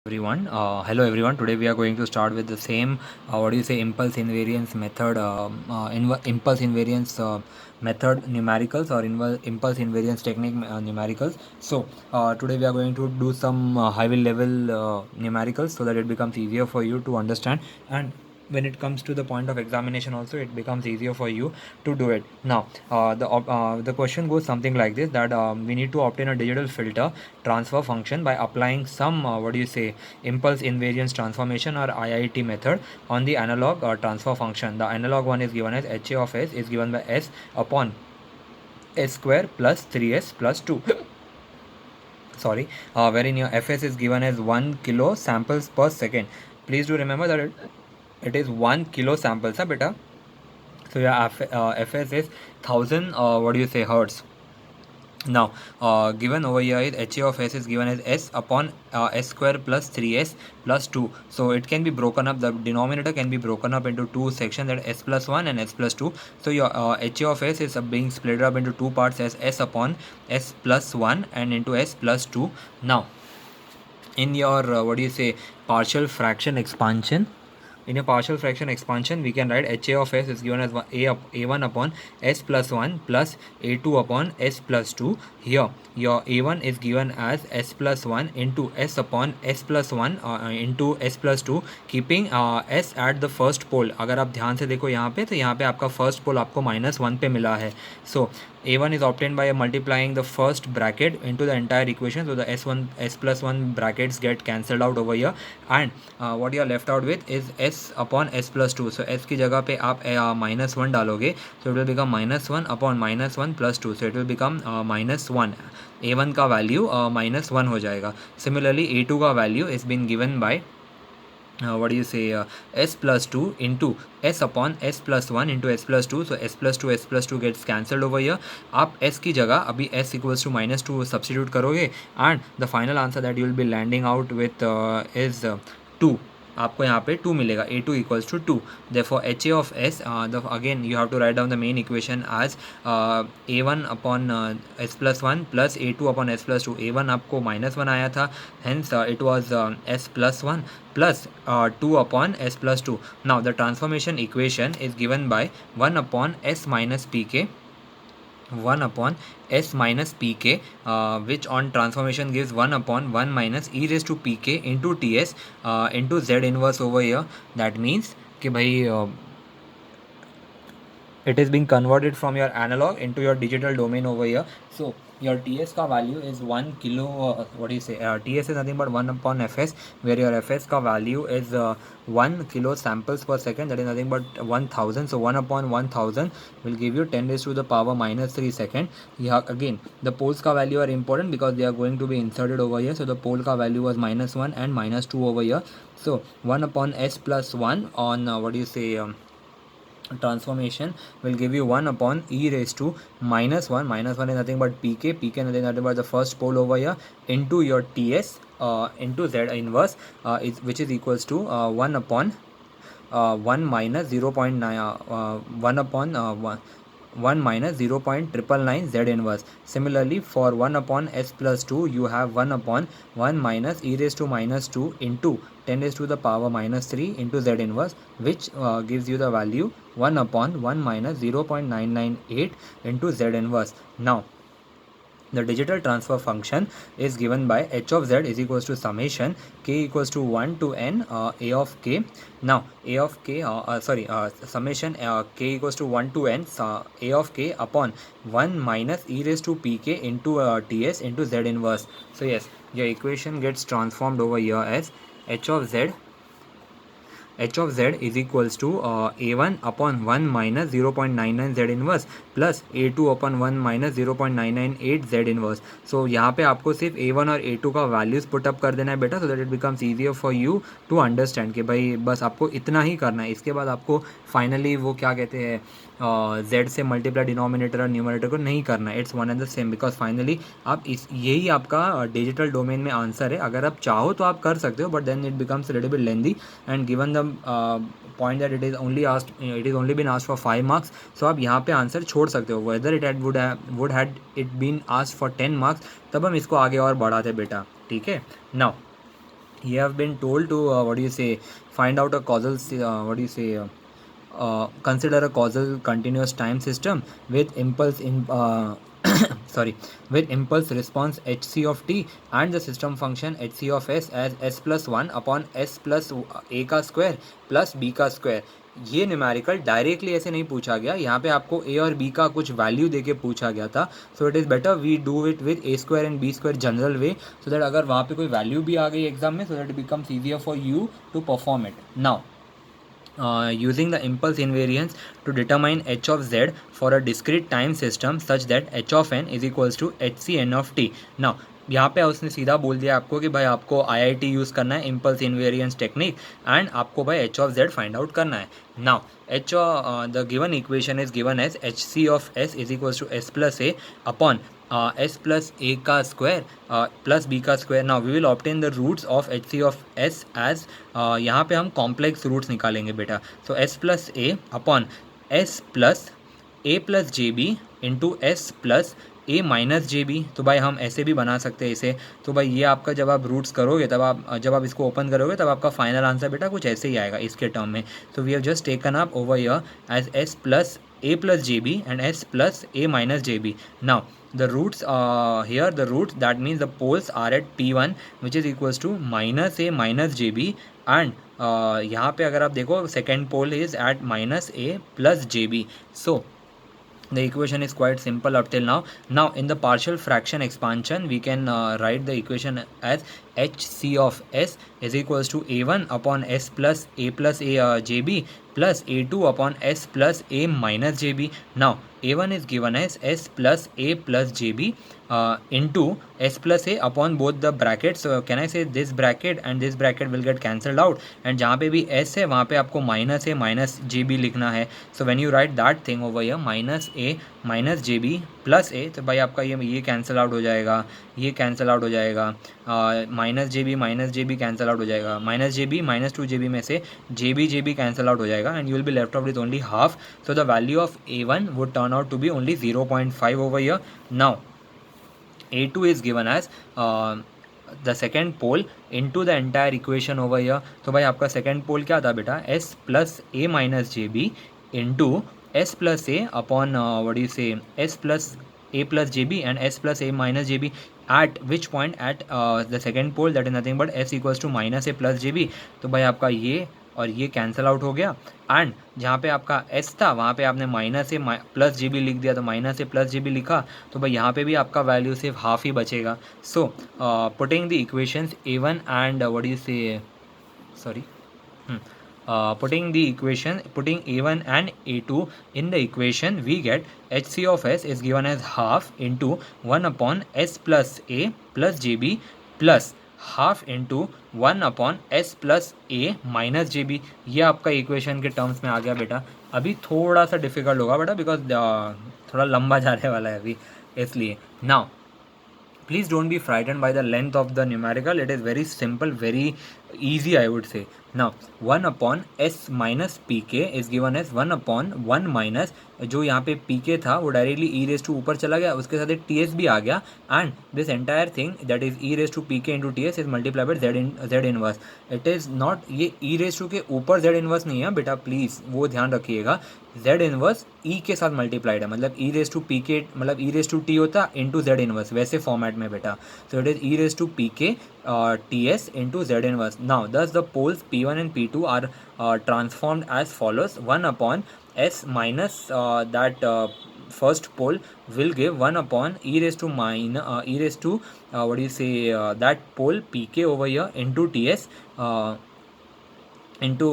Everyone, hello everyone. Today we are going to start with the same impulse invariance method, impulse invariance method numericals, or impulse invariance technique numericals. So today we are going to do some high level numericals so that it becomes easier for you to understand, and when it comes to the point of examination also it becomes easier for you to do it. Now the question goes something like this, that we need to obtain a digital filter transfer function by applying some impulse invariance transformation, or IIT method, on the analog transfer function. The analog one is given as HA of S is given by S upon S square plus 3S plus 2 sorry, wherein your Fs is given as 1 kilo samples per second. Please do remember that it is 1 kilo samples, beta. So your Fs is 1000 hertz. Now given over here is HA of S is given as S upon S square plus 3S plus 2. So it can be broken up, the denominator can be broken up into two sections, that S plus 1 and S plus 2. So your HA of S is being split up into two parts as S upon S plus 1 and into S plus 2. Now in your partial fraction expansion, in a partial fraction expansion, we can write HA of S is given as A1 upon S plus 1 plus A2 upon S plus 2. Here your A1 is given as S plus 1 into S upon S plus 1 into S plus 2, keeping S at the first pole. अगर आप ध्यान से देखो यहाँ पे, तो यहाँ पे आपका first pole आपको -1 पे मिला है. So A1 is obtained by multiplying the first bracket into the entire equation. So the S plus 1 brackets get cancelled out over here, and what you are left out with is S upon S plus 2. So S की जगह पे आप -1 डालोगे, so it will become -1 upon -1 plus 2. So it will become -1. A1 का value -1 हो जाएगा. Similarly A2 का value is been given by S plus 2 into S upon S plus 1 into S plus 2. So S plus 2 gets cancelled over here. आप S की जगह अभी S equals to -2 substitute करोगे, and the final answer that you will be landing out with is 2. आपको यहाँ पे 2 मिलेगा. A2 equals to 2. Therefore HA of S, again you have to write down the main equation as A1 upon S plus 1 plus A2 upon S plus 2. A1 आपको -1 आया था, hence it was S plus 1 plus 2 upon S plus 2. Now the transformation equation is given by 1 upon S minus pk, 1 upon S minus pk, which on transformation gives 1 upon 1 minus e raised to pk into ts into z inverse over here. That means कि भाई it is being converted from your analog into your digital domain over here. So your TS ka value is 1 kilo, TS is nothing but 1 upon Fs, where your Fs ka value is 1 kilo samples per second, that is nothing but 1000. So 1 upon 1000 will give you 10 raised to the power -3 second. Yeah, again the poles ka value are important because they are going to be inserted over here. So the pole ka value was -1 and -2 over here. So 1 upon S plus 1 on transformation will give you 1 upon e raised to -1. -1 is nothing but pk, pk is nothing but the first pole over here, into your ts into z inverse, which is equals to 1 upon 1 minus 0.9 1 upon 1 minus 0.999 z inverse. Similarly for 1 upon S plus 2, you have 1 upon 1 minus e raised to -2 into 10 raised to the power -3 into z inverse, which gives you the value 1 upon 1 minus 0.998 into z inverse. Now the digital transfer function is given by h of z is equals to summation k equals to 1 to n a of k. Now a of k summation k equals to 1 to n a of k upon 1 minus e raised to pk into ts into z inverse. So yes, your equation gets transformed over here as h of z is equals to a1 upon 1 minus 0.99 z inverse plus a2 upon 1 minus 0.998 z inverse. So यहाँ पे आपको सिर्फ a1 और a2 का values put up कर देना है बेटा, so that it becomes easier for you to understand कि भाई बस आपको इतना ही करना है. इसके बाद आपको फाइनली वो क्या कहते हैं z से मल्टीप्लाई डिनोमिनेटर और न्यूमरेटर को नहीं करना है. It's one and the same, because finally आप यही आपका डिजिटल डोमेन में आंसर है. अगर आप चाहो तो आप कर सकते हो, but then it becomes little bit lengthy, and given the point that it is only been asked for 5 marks. So आप यहाँ पे आंसर छोड़ सकते हो. whether it would had it been asked for 10 marks, तब हम इसको आगे और बढ़ाते बेटा. ठीक है. Now you have been told to find out a causal consider a causal continuous time system with impulse in sorry, with impulse response hc of t and the system function hc of s as s plus 1 upon s plus a का square plus b का square. ये numerical directly ऐसे नहीं पूछा गया, यहाँ पे आपको a और b का कुछ वैल्यू देके पूछा गया था। So it is better we do it with a square and b square general way, so that अगर वहाँ पे कोई वैल्यू भी आ गई एग्जाम में, so that it becomes easier for you to perform it. Now using the impulse invariance to determine h of z for a discrete time system such that h of n is equals to hc n of t। now यहाँ पे उसने सीधा बोल दिया आपको कि भाई आपको IIT यूज़ करना है, इम्पल्स इन्वेरियंस टेक्निक, एंड आपको भाई h of z find out करना है। Now h the given equation is given as H C of s is equals to s plus A upon s plus A का square plus b का square. Now we will obtain the roots of H C of s as यहाँ पे हम complex roots निकालेंगे बेटा। So s plus A upon s plus A plus J B into S plus a minus j b. तो भाई हम ऐसे भी बना सकते हैं इसे। तो भाई ये आपका जब आप रूट्स करोगे तब आप जब आप इसको ओपन करोगे तब आपका फाइनल आंसर बेटा कुछ ऐसे ही आएगा इसके टर्म में। तो we have just taken up over here as s plus a plus jb and s plus a minus jb। now the roots here the roots that means the poles are at p1 which is equals to minus a minus jb and यहाँ पे अगर आप देखो second pole is at minus a plus jb। so the equation is quite simple up till now। now in the partial fraction expansion we can write the equation as hc of s is equals to a1 upon s plus a jb plus a2 upon s plus a minus jb। now a1 is given as s plus a plus jb into s plus a upon both the brackets। so can I say this bracket and this bracket will get cancelled out, and जहाँ पे भी s है वहाँ पे आपको minus a minus j b लिखना है। so when you write that thing over here minus a minus j b plus a, तो भाई आपका ये कैंसिल आउट हो जाएगा, ये कैंसिल आउट हो जाएगा, minus j b cancel out हो जाएगा, minus j b minus two जे बी में से जे बी कैंसिल आउट हो जाएगा, and you will be left out with only half. So the value of a1 would turn out to be only 0.5 over here। now a2 is given as the second pole into the entire equation over here। तो भाई आपका second pole क्या था बेटा, s plus a minus jb into s plus a upon s plus a plus jb and s plus a minus jb at which point at the second pole that is nothing but s equals to minus a plus jb। तो भाई आपका ये और ये cancel out हो गया, and जहाँ पे आपका s था वहाँ पे आपने माइनस ए प्लस जी बी लिख दिया, तो माइनस ए प्लस जी बी लिखा, तो भाई यहाँ पे भी आपका वैल्यू सिर्फ हाफ ही बचेगा। So putting the equations a1 and putting a1 and a2 in the equation, we get hc of s is given as half into 1 upon s plus a plus jb plus half into 1 upon s plus a minus j b. ये आपका equation के terms में आ गया बेटा। अभी थोड़ा सा difficult होगा बेटा बिकॉज थोड़ा लंबा जाने वाला है अभी, इसलिए। Now please don't be frightened by the length of the numerical, it is very simple, very easy I would say। now 1 upon s minus pk is given as 1 upon 1 minus, जो यहाँ पे pk था वो directly e raise to ऊपर चला गया, उसके साथ एक ts भी आ गया, and this entire thing that is e raise to pk into ts is multiply by z inverse. It is not, ये e रेस टू के ऊपर z इनवर्स नहीं है बेटा, प्लीज़ वो ध्यान रखिएगा। z इनवर्स e के साथ मल्टीप्लाइड है, मतलब e रेस टू pk मतलब e रेस टू t होता इंटू z इनवर्स, वैसे फॉर्मेट में बेटा। so it is e raised to pk ts into z inverse। now thus the poles p1 and p2 are transformed as follows: 1 upon s minus that first pole will give 1 upon e raised to that pole pk over here into ts into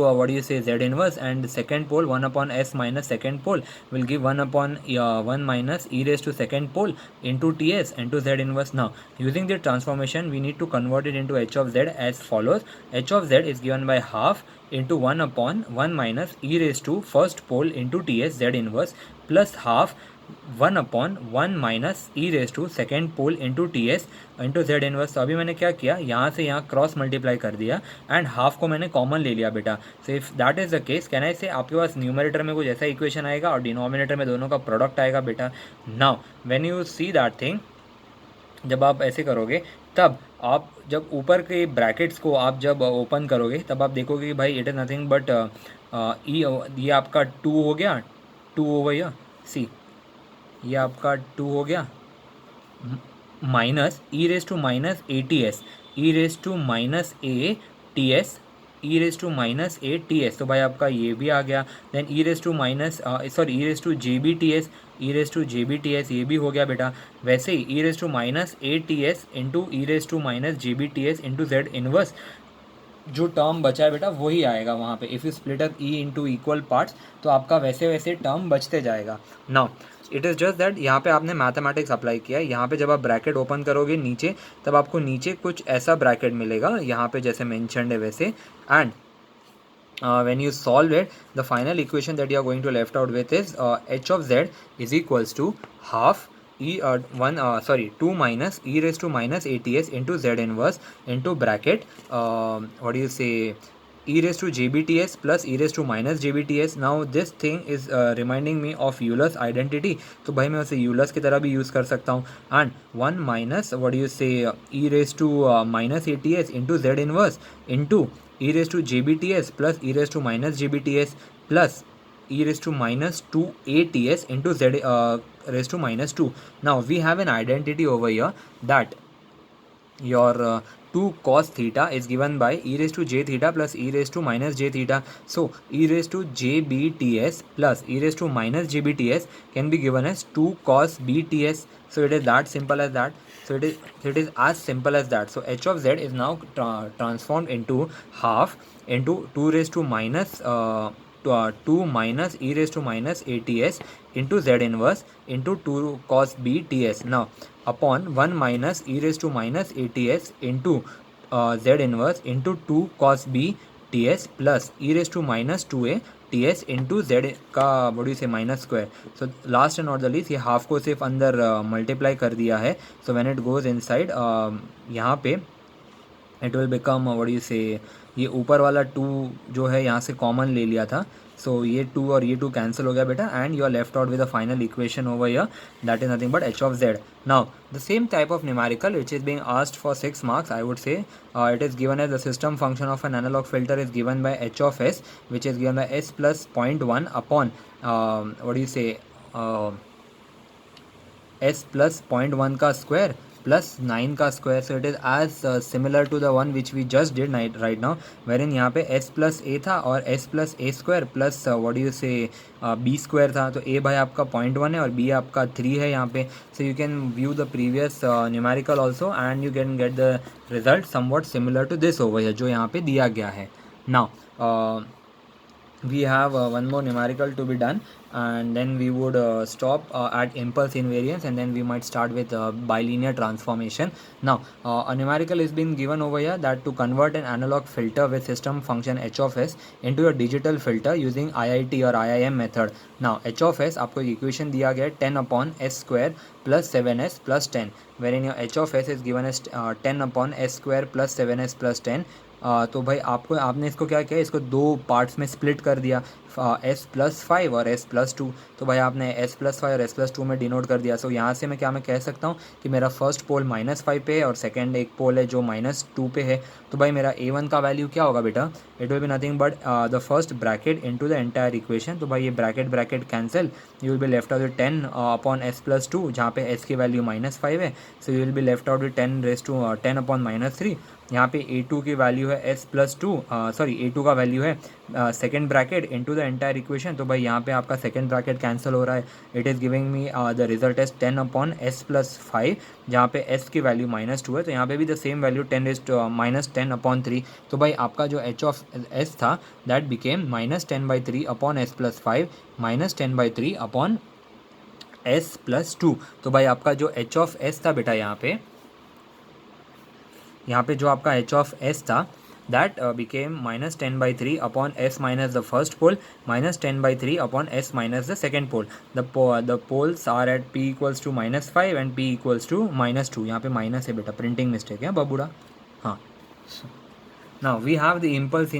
z inverse, and the second pole 1 upon s minus second pole will give 1 upon 1 minus e raised to second pole into ts into z inverse। now using the transformation we need to convert it into h of z as follows: h of z is given by half into 1 upon 1 minus e raised to first pole into ts z inverse plus half 1 upon 1 minus E raise to second pole into t S into z inverse. तो अभी मैंने क्या किया, यहाँ से यहाँ cross multiply कर दिया एंड हाफ को मैंने कॉमन ले लिया बेटा। So if that is the case can I से आपके पास न्यूमरेटर में कुछ ऐसा इक्वेशन आएगा और डिनोमिनेटर में दोनों का प्रोडक्ट आएगा बेटा। Now when you see that thing, जब आप ऐसे करोगे तब आप जब ऊपर के ब्रैकेट्स को आप जब ओपन करोगे तब आप देखोगे कि भाई इट इज़ नथिंग बट ई, ये आपका 2 हो गया, 2 ओवर या सी, ये आपका 2 हो गया minus E raise to minus A T S, E raise to minus A T S, E raise to minus A T S, तो भाई आपका ये भी आ गया। Then E raise to minus sorry E raise to J B T S, E raise to J B T S ये भी हो गया बेटा। वैसे ही E raise to minus A T S into E raise to minus j B T S into z inverse, जो term बचा है बेटा वही आएगा वहाँ पे। If you split up e into equal parts तो आपका वैसे वैसे टर्म बचते जाएगा। Now it is just that यहाँ पे आपने मैथमेटिक्स अप्लाई किया है। यहाँ पे जब आप ब्रैकेट ओपन करोगे नीचे, तब आपको नीचे कुछ ऐसा ब्रैकेट मिलेगा यहाँ पे जैसे मेंशन्ड है वैसे। And when you solve it, the final equation that you are going to left out with is h of z is equals to half 2 minus e raised to minus ats into z inverse into bracket what do you say, e raised to jbts plus e raised to minus jbts. Now this thing is reminding me of Euler's identity, तो भाई मैं उसे Euler's की तरह भी use कर सकता हूँ। And 1 minus what do you say e raised to minus ats into z inverse into e raised to jbts plus e raised to minus jbts plus e raised to minus 2 ats into z raised to minus 2. Now we have an identity over here that your 2 cos theta is given by e raised to j theta plus e raised to minus j theta. So e raised to jbts plus e raised to minus jbts can be given as 2 cos bts. So it is that simple as that. So it is as simple as that. So h of z is now transformed into half into 2 raised to minus 2 minus e raised to minus ats into z inverse into 2 cos b ts. Now upon 1 minus e raised to minus ats into z inverse into 2 cos b ts plus e raised to minus 2a ts into z का बड़ी से minus square. So last and not the least ये half को सिर्फ अंदर multiply कर दिया है. So when it goes inside यहाँ पे it will become what you से, ये ऊपर वाला 2 जो है यहाँ से कॉमन ले लिया था. सो ये 2 और ये 2 कैंसिल हो गया बेटा and you are left out with the final equation over here that is nothing but h of z. Now the same type of numerical which is being asked for 6 marks, I would say it is given as the system function of an analog filter is given by h of s, which is given by s plus 0.1 upon what do you say s plus 0.1 का square plus 9 का square. So it is as similar to the one which we just did right now, wherein यहाँ पे s plus A था और s plus A square plus what you say b square था. तो a भाई आपका 0.1 है और b आपका 3 है यहाँ पे. So you can view the previous numerical also and you can get the result somewhat similar to this over here जो यहाँ पे दिया गया है. Now we have one more numerical to be done and then we would stop at impulse invariance and then we might start with bilinear transformation. Now a numerical is been given over here that to convert an analog filter with system function h of s into a digital filter using IIT or IIM method. Now h of s आपको equation दिया गया 10 upon s square plus 7s plus 10 wherein your h of s is given as 10 upon s square plus 7s plus 10. तो भाई आपने इसको क्या किया, इसको 2 पार्ट्स में स्प्लिट कर दिया, s प्लस 5 और s प्लस 2. तो भाई आपने s प्लस 5 और s प्लस 2 में डिनोट कर दिया. सो यहाँ से मैं कह सकता हूँ कि मेरा फर्स्ट पोल -5 पे है और सेकंड एक पोल है जो -2 पे है. तो भाई मेरा a1 का वैल्यू क्या होगा बेटा, it will be nothing but the first bracket into the entire equation. तो भाई ये bracket cancel, you will be left out with 10 upon s plus 2 जहाँ पे s की वैल्यू -5 है. So you will be left out with 10 raise to 10 upon -3. यहाँ पे a2 की वैल्यू है s प्लस 2 सॉरी a2 का वैल्यू है second bracket into the entire equation. तो भाई यहाँ पे आपका सेकेंड ब्रैकेट कैंसिल हो रहा है. It is giving me the result as 10 upon s plus 5 जहाँ पे s की वैल्यू -2 है. तो यहाँ पे भी द सेम वैल्यू 10 अपॉन 3. तो भाई आपका जो h ऑफ s था that became -10/3 upon s plus 5 -10/3 upon s plus 2. तो भाई आपका जो h ऑफ s था बेटा यहाँ पे जो आपका h ऑफ s था that became -10/3 upon s minus the first pole -10/3 upon s minus the second pole. The poles are at p equals to -5 and p equals to -2. यहाँ पे minus है बेटा, प्रिंटिंग मिस्टेक है बबूड़ा. हाँ, now we have the impulse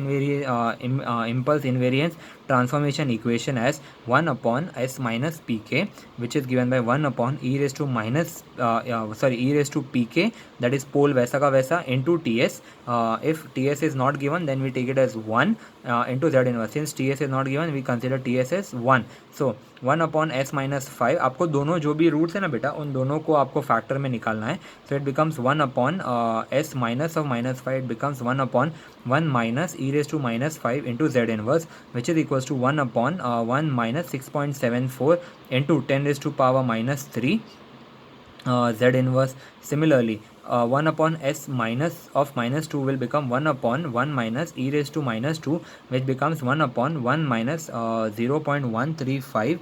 invariance transformation equation as 1 upon s minus pk, which is given by 1 upon e raised to e raised to pk, that is pole वैसा का वैसा, into ts. If ts is not given, then we take it as 1 into z inverse. Since ts is not given, we consider ts as 1. So 1 upon s minus 5, आपको दोनों जो भी roots है ना बेटा, उन दोनों को आपको फैक्टर में निकालना है. So it becomes 1 upon s minus of minus 5, it becomes 1 upon 1 minus e raised to minus 5 into z inverse, which is equals to 1 upon 1 minus 6.74 into 10 raised to power minus 3 z inverse. Similarly, 1 upon s minus of minus 2 will become 1 upon 1 minus e raised to minus 2, which becomes 1 upon 1 minus 0.135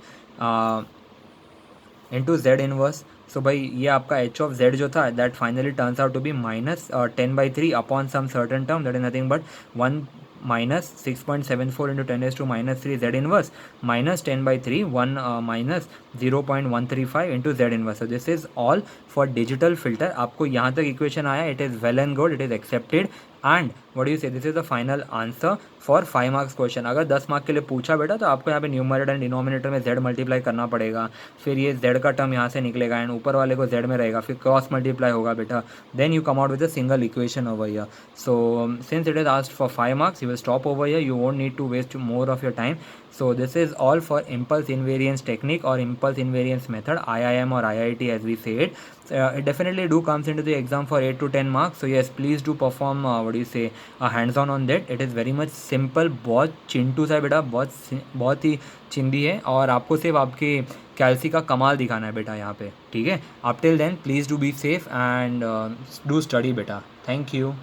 into z inverse. So भाई ये आपका h of z जो था, that finally turns out to be minus 10/3 upon some certain term, that is nothing but 1 minus 6.74 into 10 raised to minus 3 z inverse minus 10/3 1 minus 0.135 into z inverse. So this is all for digital filter. आपको यहाँ तक equation आया, it is well and good, it is accepted, and what do you say, this is the final answer for 5 marks question. अगर 10 mark के लिए पूछा बेटा तो आपको यहाँ पे न्यूमरेटर एंड डिनोमिनेटर में z मल्टीप्लाई करना पड़ेगा, फिर ये z का टर्म यहाँ से निकलेगा एंड ऊपर वाले को z में रहेगा, फिर क्रॉस मल्टीप्लाई होगा बेटा, then you come out with a single equation over here. So since it is asked for 5 marks, you will stop over here, you won't need to waste more of your time. So this is all for impulse invariance technique or impulse invariance method, IIM or IIT as we say it. It definitely do comes into the exam for 8 to 10 marks. So yes, please do perform what do you say hands on that. It is very much simple. बहुत चिंटू सा बेटा, बहुत ही चिंदी है, और आपको सिर्फ आपके कैल्सी का कमाल दिखाना है बेटा यहाँ पे, ठीक है. Up till then please do be safe and do study बेटा. Thank you.